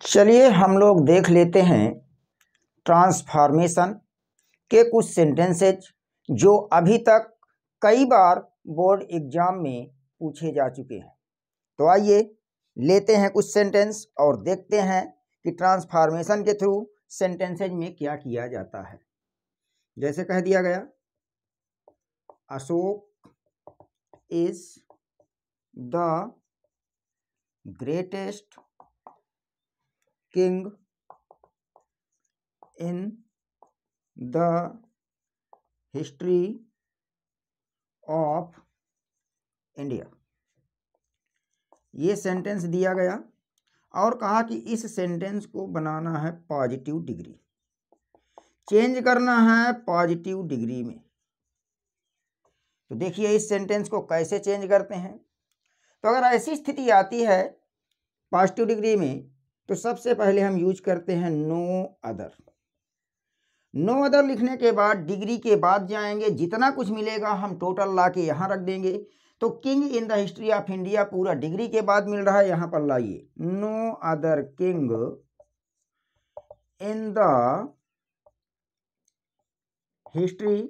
चलिए हम लोग देख लेते हैं ट्रांसफॉर्मेशन के कुछ सेंटेंसेज जो अभी तक कई बार बोर्ड एग्जाम में पूछे जा चुके हैं। तो आइए लेते हैं कुछ सेंटेंस और देखते हैं कि ट्रांसफॉर्मेशन के थ्रू सेंटेंसेज में क्या किया जाता है। जैसे कह दिया गया, Ashok is the greatest king in the history of India. ये सेंटेंस दिया गया और कहा कि इस सेंटेंस को बनाना है पॉजिटिव डिग्री, चेंज करना है पॉजिटिव डिग्री में। तो देखिए इस सेंटेंस को कैसे चेंज करते हैं। तो अगर ऐसी स्थिति आती है पॉजिटिव डिग्री में तो सबसे पहले हम यूज करते हैं नो अदर। नो अदर लिखने के बाद डिग्री के बाद जाएंगे, जितना कुछ मिलेगा हम टोटल ला के यहाँ रख देंगे। तो king in the history of India पूरा डिग्री के बाद मिल रहा है, यहाँ पर लाइए no other king in the history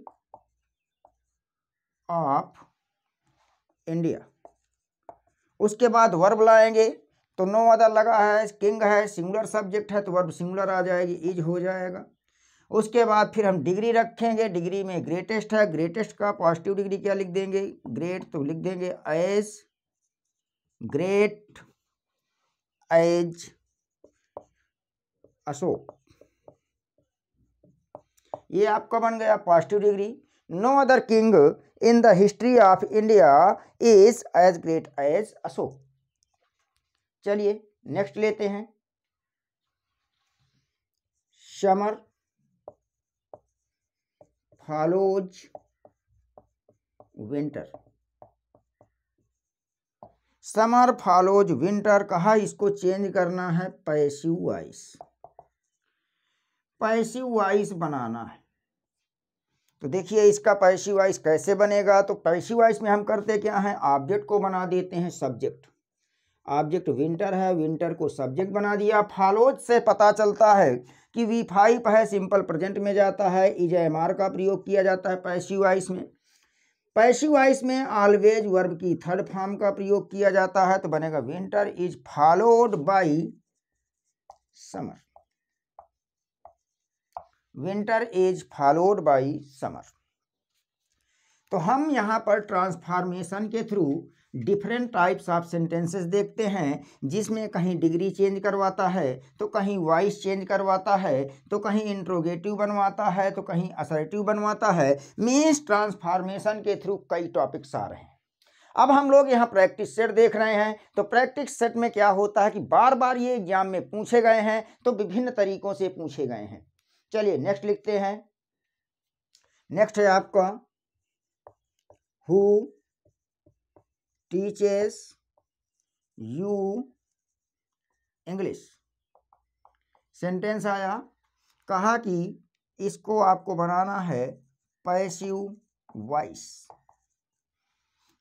of India. उसके बाद वर्ब लाएंगे, तो नो अदर लगा है, किंग है, सिंगुलर सब्जेक्ट है तो वर्ब सिंगुलर आ जाएगी, इज हो जाएगा। उसके बाद फिर हम डिग्री रखेंगे, डिग्री में ग्रेटेस्ट है, ग्रेटेस्ट का पॉजिटिव डिग्री क्या लिख देंगे, ग्रेट, तो लिख देंगे एज ग्रेट एज अशोक। ये आपका बन गया positive degree. No other king in the history of India is as great as Ashoka. चलिए नेक्स्ट लेते हैं, summer follows winter. Summer follows winter कहा, इसको चेंज करना है पैसिव वॉइस, पैसिव वॉइस बनाना है। तो देखिए इसका पैसिव वॉइस कैसे बनेगा। तो पैसिव वॉइस में हम करते क्या हैं, ऑब्जेक्ट को बना देते हैं सब्जेक्ट। ऑब्जेक्ट विंटर है, विंटर को सब्जेक्ट बना दिया। फॉलोज से पता चलता है कि V5 है, सिंपल प्रेजेंट में जाता है, इज एमआर का प्रयोग किया जाता है पैसिव वॉइस में। पैसिव वॉइस में ऑलवेज वर्ब की थर्ड फॉर्म का प्रयोग किया जाता है, तो बनेगा winter is followed by summer, winter is followed by summer. तो हम यहाँ पर ट्रांसफॉर्मेशन के through different types of sentences देखते हैं, जिसमें कहीं डिग्री चेंज करवाता है, तो कहीं वॉइस चेंज करवाता है, तो कहीं इंट्रोगेटिव बनवाता है, तो कहीं असर्टिव बनवाता है। मीन्स ट्रांसफॉर्मेशन के थ्रू कई टॉपिक्स आ रहे हैं। अब हम लोग यहाँ प्रैक्टिस सेट देख रहे हैं। तो प्रैक्टिस सेट में क्या होता है कि बार बार ये एग्जाम में पूछे गए हैं, तो विभिन्न तरीकों से पूछे गए हैं। चलिए नेक्स्ट लिखते हैं। नेक्स्ट है आपका who teaches you English. Sentence आया, कहा कि इसको आपको बनाना है पैसिव वॉइस।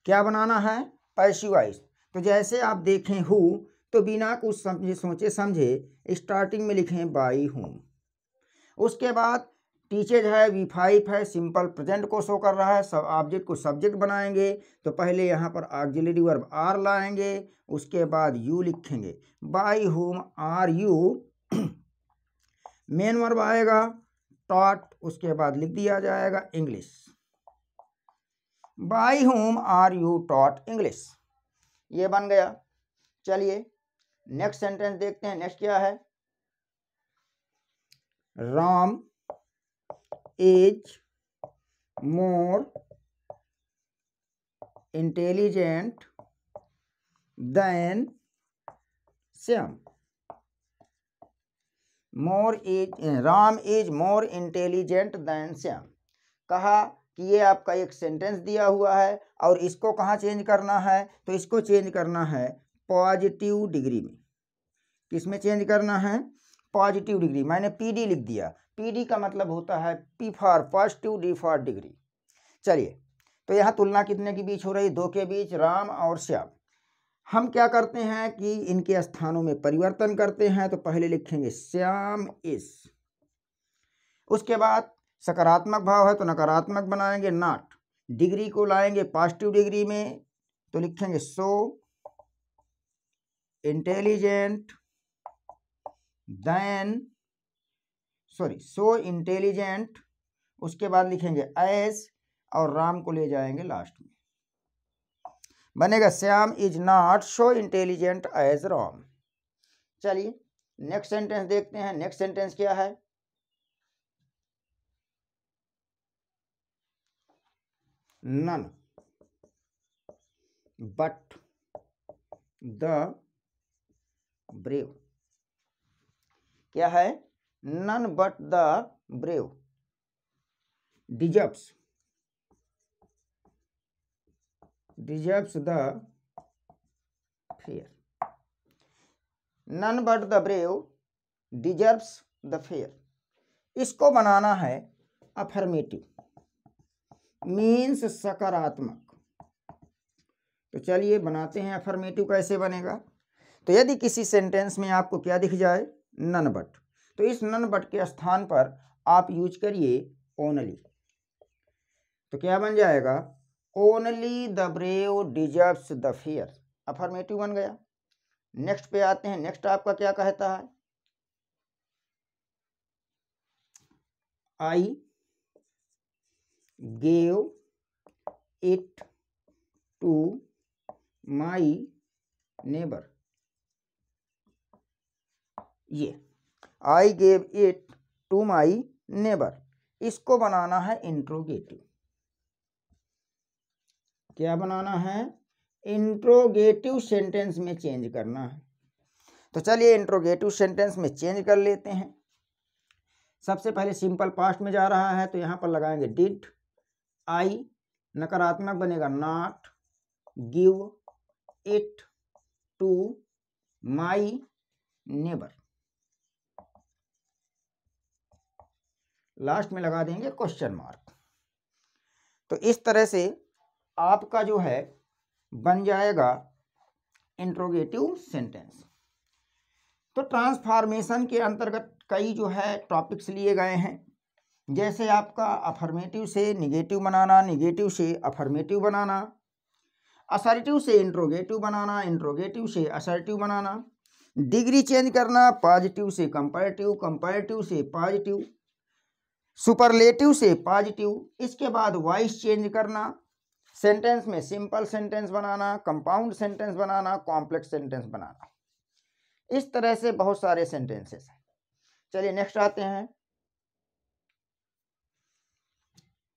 क्या बनाना है, पैसिव वॉइस। तो जैसे आप देखें हु, तो बिना कुछ सोचे समझे स्टार्टिंग में लिखें बाई हूँ। उसके बाद टीचेज है, V5 है, सिंपल प्रेजेंट को शो कर रहा है, सब ऑब्जेक्ट को सब्जेक्ट बनाएंगे। तो पहले यहाँ पर ऑक्सिलरी वर्ब आर लाएंगे, उसके बाद यू लिखेंगे, by whom are you. Main verb आएगा टॉट, उसके बाद लिख दिया जाएगा English, by whom are you taught English. ये बन गया। चलिए नेक्स्ट सेंटेंस देखते हैं। नेक्स्ट क्या है, Ram is more intelligent than Shyam। Ram is more intelligent then Shyam. कहा कि ये आपका एक सेंटेंस दिया हुआ है और इसको कहाँ चेंज करना है, तो इसको चेंज करना है पॉजिटिव डिग्री में। किसमें चेंज करना है, पॉजिटिव डिग्री। मैंने PD लिख दिया, PD का मतलब होता है P for positive, D for degree. चलिए तो यहाँ तुलना कितने के बीच हो रही, दो के बीच, राम और श्याम। हम क्या करते हैं कि इनके स्थानों में परिवर्तन करते हैं। तो पहले लिखेंगे श्याम इज, उसके बाद सकारात्मक भाव है तो नकारात्मक बनाएंगे नॉट, डिग्री को लाएंगे पॉजिटिव डिग्री में तो लिखेंगे सो इंटेलिजेंट सो इंटेलिजेंट, उसके बाद लिखेंगे एज और राम को ले जाएंगे लास्ट में, बनेगा Shyam is not so intelligent as Ram. चलिए नेक्स्ट सेंटेंस देखते हैं। नेक्स्ट सेंटेंस क्या है? None but the brave. क्या है? None but the brave deserves the fair. None but the brave deserves the fair. इसको बनाना है अफर्मेटिव, मीन्स सकारात्मक। तो चलिए बनाते हैं अफर्मेटिव। कैसे बनेगा? तो यदि किसी सेंटेंस में आपको क्या दिख जाए? नन बट, तो इस नन बट के स्थान पर आप यूज करिए ओनली। तो क्या बन जाएगा? Only the brave deserves the fear. Affirmative बन गया। नेक्स्ट पे आते हैं। नेक्स्ट आपका क्या कहता है? I gave it to my neighbour. ये I gave it to my neighbour, इसको बनाना है इंट्रोगेटिव। क्या बनाना है? इंट्रोगेटिव सेंटेंस में चेंज करना है। तो चलिए इंट्रोगेटिव सेंटेंस में चेंज कर लेते हैं। सबसे पहले सिंपल पास्ट में जा रहा है तो यहाँ पर लगाएंगे डिड। आई नकारात्मक बनेगा not, give it to my neighbour, last में लगा देंगे क्वेश्चन मार्क। तो इस तरह से आपका जो है बन जाएगा इंट्रोगेटिव सेंटेंस। तो ट्रांसफॉर्मेशन के अंतर्गत कई जो है टॉपिक्स लिए गए हैं, जैसे आपका अफर्मेटिव से निगेटिव बनाना, निगेटिव से अफर्मेटिव बनाना, असर्टिव से इंट्रोगेटिव बनाना, इंट्रोगेटिव से असर्टिव बनाना, डिग्री चेंज करना, पॉजिटिव से कंपैरेटिव, कंपैरेटिव से पॉजिटिव, सुपरलेटिव से पॉजिटिव, इसके बाद वॉइस चेंज करना, सेंटेंस में सिंपल सेंटेंस बनाना, कंपाउंड सेंटेंस बनाना, कॉम्प्लेक्स सेंटेंस बनाना। इस तरह से बहुत सारे सेंटेंसेस हैं। चलिए नेक्स्ट आते हैं।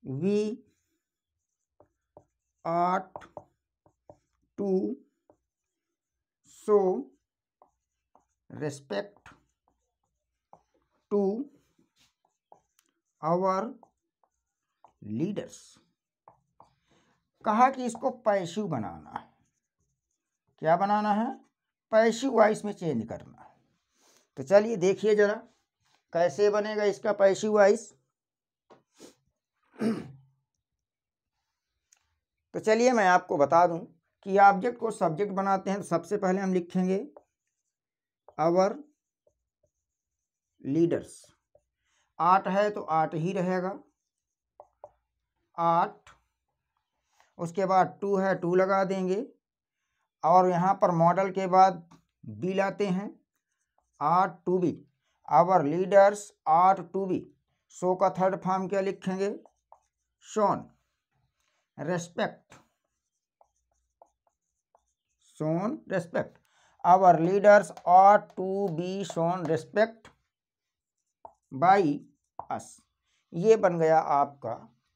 We ought to show respect to our leaders। कहा कि इसको पैसिव बनाना है। क्या बनाना है? पैसिव वॉइस में चेंज करना है। तो चलिए देखिए जरा कैसे बनेगा इसका पैसिव वॉइस। तो चलिए मैं आपको बता दूं कि ऑब्जेक्ट को सब्जेक्ट बनाते हैं। तो सबसे पहले हम लिखेंगे आवर लीडर्स। आठ है तो आठ ही रहेगा, आठ। उसके बाद टू है, टू लगा देंगे, और यहाँ पर मॉडल के बाद बी लाते हैं, ought to be. Our leaders ought to be. Show का थर्ड फॉर्म क्या लिखेंगे? Shown respect, shown respect. Our leaders ought to be shown respect by us। ये बन गया आपका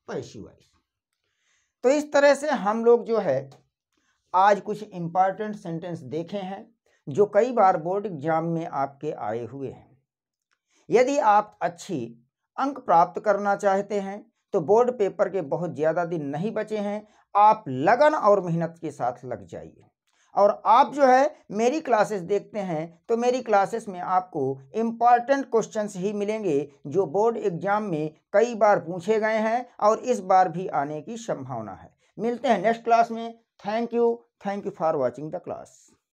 पैसिव वॉइस। तो इस तरह से हम लोग जो है आज कुछ इंपॉर्टेंट सेंटेंस देखे हैं जो कई बार बोर्ड एग्जाम में आपके आए हुए हैं। यदि आप अच्छी अंक प्राप्त करना चाहते हैं तो बोर्ड पेपर के बहुत ज़्यादा दिन नहीं बचे हैं। आप लगन और मेहनत के साथ लग जाइए। और आप जो है मेरी क्लासेस देखते हैं तो मेरी क्लासेस में आपको इम्पॉर्टेंट क्वेश्चंस ही मिलेंगे जो बोर्ड एग्जाम में कई बार पूछे गए हैं और इस बार भी आने की संभावना है। मिलते हैं नेक्स्ट क्लास में। Thank you. Thank you for watching the class.